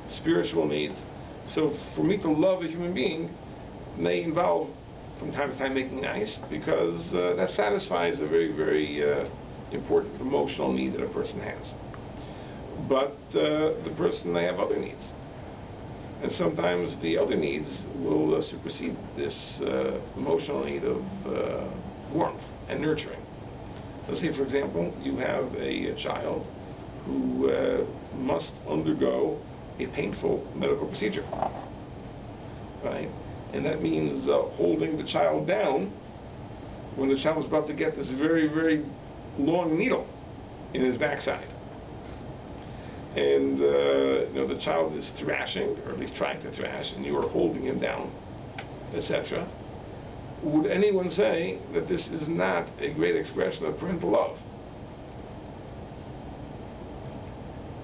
spiritual needs. So for me to love a human being may involve from time to time making nice, because that satisfies a very, very important emotional need that a person has. But the person may have other needs. And sometimes the other needs will supersede this emotional need of warmth and nurturing. Let's say, for example, you have a child who must undergo a painful medical procedure, right? And that means holding the child down when the child is about to get this very, very long needle in his backside. And the child is thrashing, or at least trying to thrash, and you are holding him down, etc. Would anyone say that this is not a great expression of parental love?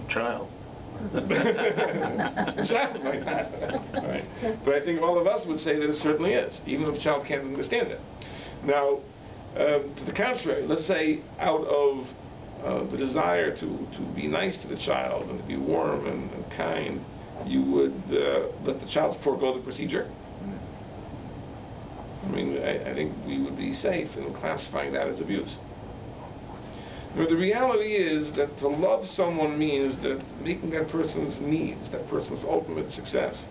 Child. A child like that. Right. But I think all of us would say that it certainly is, even if the child can't understand it. Now, to the contrary, let's say out of the desire to be nice to the child and to be warm and kind, you would let the child forego the procedure. I mean, I think we would be safe in classifying that as abuse. Now, the reality is that to love someone means that making that person's needs, that person's ultimate success,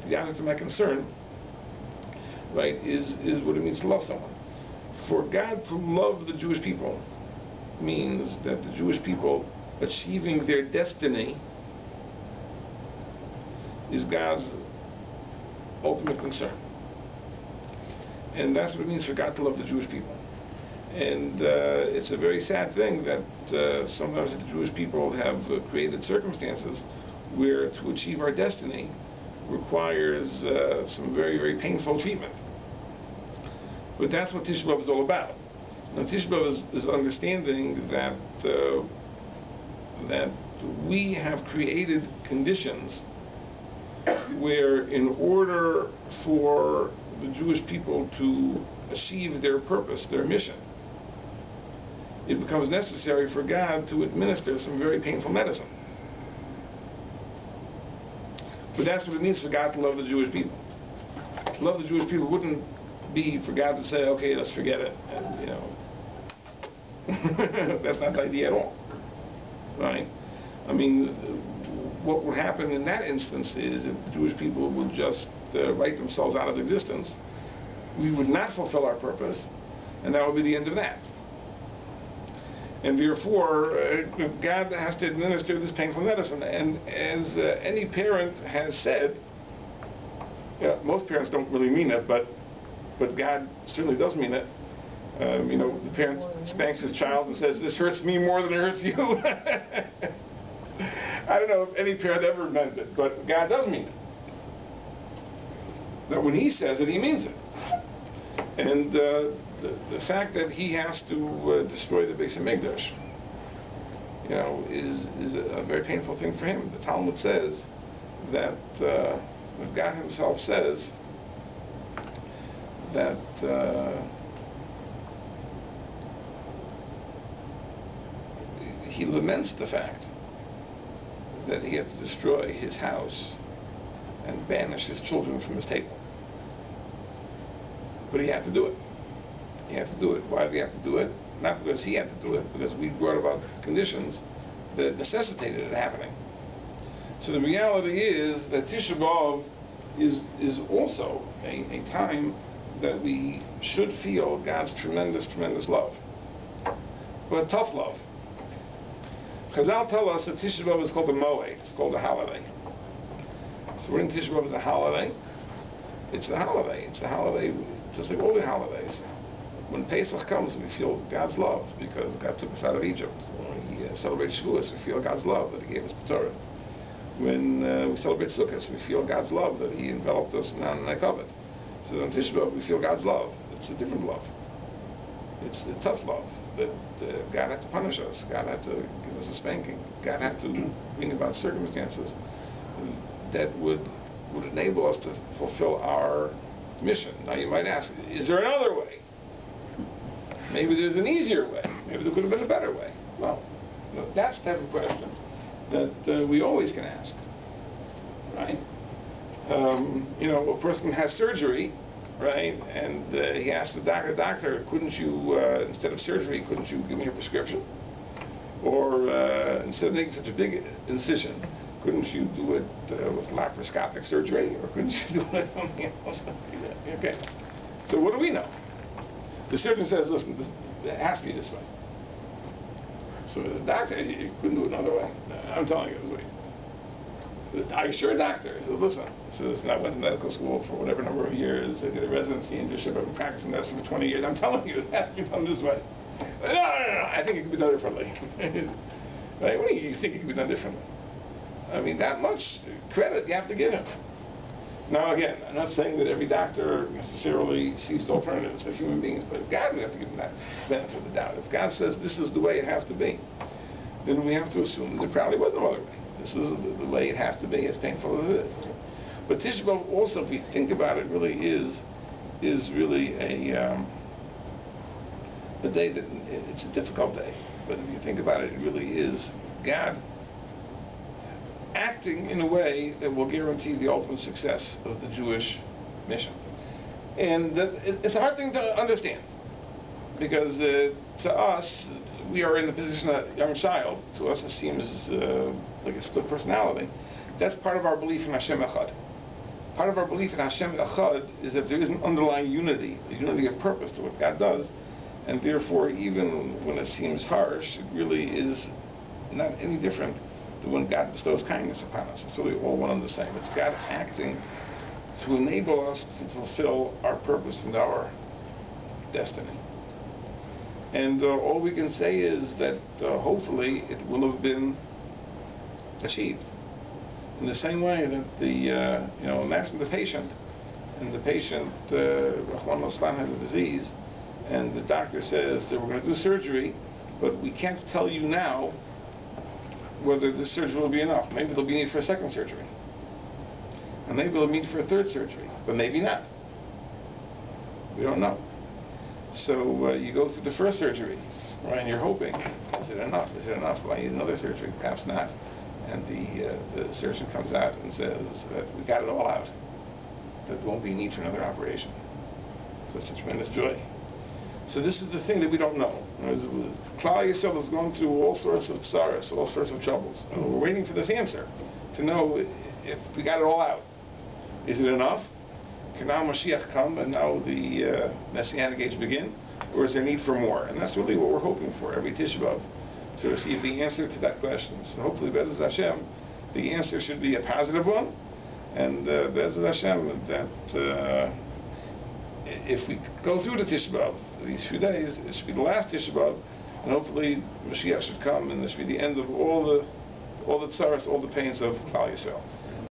the object of my concern, right, is what it means to love someone. For God to love the Jewish people means that the Jewish people achieving their destiny is God's ultimate concern. And that's what it means for God to love the Jewish people. And it's a very sad thing that sometimes the Jewish people have created circumstances where to achieve our destiny requires some very, very painful treatment. But that's what Tisha B'Av is all about. Now, Tisha B'Av is understanding that that we have created conditions where, in order for the Jewish people to achieve their purpose, their mission, it becomes necessary for God to administer some very painful medicine. But that's what it means for God to love the Jewish people. To love the Jewish people wouldn't be for God to say, okay, let's forget it, and that's not the idea at all. right? I mean, what would happen in that instance is if Jewish people would just write themselves out of existence, we would not fulfill our purpose, and that would be the end of that. And therefore, God has to administer this painful medicine. And as any parent has said, most parents don't really mean it, but God certainly does mean it. The parent spanks his child and says, "This hurts me more than it hurts you." I don't know if any parent ever meant it, but God does mean it. That when He says it, He means it. And the fact that He has to destroy the Beis Hamikdash, is a very painful thing for Him. The Talmud says that God Himself says that He laments the fact that He had to destroy His house and banish His children from His table. But He had to do it. He had to do it. Why did He have to do it? Not because He had to do it, because we brought about conditions that necessitated it happening. So the reality is that Tisha B'Av is also a time that we should feel God's tremendous, tremendous love. But tough love. Chazal tell us that Tisha B'Av is called a moed. It's called a holiday. So when Tisha B'Av is a holiday, it's a holiday. It's a holiday just like all the holidays. When Pesach comes, we feel God's love because God took us out of Egypt. When we celebrate Shavuos, we feel God's love that He gave us the Torah. When we celebrate Sukkot, we feel God's love that He enveloped us in a covet. So on Tisha B'Av, we feel God's love. It's a different love. It's a tough love. That God had to punish us. God had to give us a spanking. God had to bring about circumstances that would enable us to fulfill our mission. Now you might ask, is there another way? Maybe there's an easier way. Maybe there could have been a better way. Well, that's the type of question that we always can ask, right? A person has surgery, right? And he asks the doctor, couldn't you, instead of surgery, couldn't you give me a prescription? Or instead of making such a big incision, couldn't you do it with laparoscopic surgery? Or couldn't you do it with something else? Okay. So what do we know? The surgeon says, listen, it has to be this way. So the doctor, you couldn't do it another way. No, I'm telling you this way. Are you sure, doctor? He says, listen, I went to medical school for whatever number of years. I did a residency in Bishop. I've been practicing medicine for 20 years. I'm telling you, it has to be done this way. No, I think it can be done differently. Right? What do you think it can be done differently? I mean, that much credit you have to give him. Now, again, I'm not saying that every doctor necessarily sees alternatives for human beings, but God, we have to give him that benefit of the doubt. If God says this is the way it has to be, then we have to assume there probably was no other way. This is the way it has to be, as painful as it is. But Tisha B'Av also, if we think about it, really is really a day that, it's a difficult day, but if you think about it, it really is God acting in a way that will guarantee the ultimate success of the Jewish mission. And it's a hard thing to understand, because to us, we are in the position of a young child. To us, it seems like a split personality. That's part of our belief in Hashem Echad. Part of our belief in Hashem Echad is that there is an underlying unity, a unity of purpose to what God does, and therefore, even when it seems harsh, it really is not any different than when God bestows kindness upon us. It's really all one and the same. It's God acting to enable us to fulfill our purpose and our destiny. And all we can say is that hopefully it will have been achieved. In the same way that imagine the patient, and the patient, Rahman al-Islam, has a disease, and the doctor says that we're going to do surgery, but we can't tell you now whether this surgery will be enough. Maybe there'll be need for a second surgery. And maybe there'll be need for a third surgery, but maybe not. We don't know. So you go through the first surgery, right, and you're hoping, is it enough? Is it enough? Do I need another surgery? Perhaps not. And the surgeon comes out and says that we got it all out, that there won't be need for another operation. So it's a tremendous joy. So this is the thing that we don't know. Klal Yisrael is going through all sorts of tsaras, all sorts of troubles. And we're waiting for this answer to know if we got it all out. Is it enough? Can now Mashiach come and now the Messianic age begin? Or is there need for more? And that's really what we're hoping for every Tisha B'Av, to receive the answer to that question. So hopefully, Be'ezus Hashem, the answer should be a positive one. And Be'ezus Hashem, that if we go through the Tisha B'Av, these few days, it should be the last Tisha B'Av, and hopefully Mashiach should come, and this should be the end of all the tsaras, all the pains of Klal Yisrael.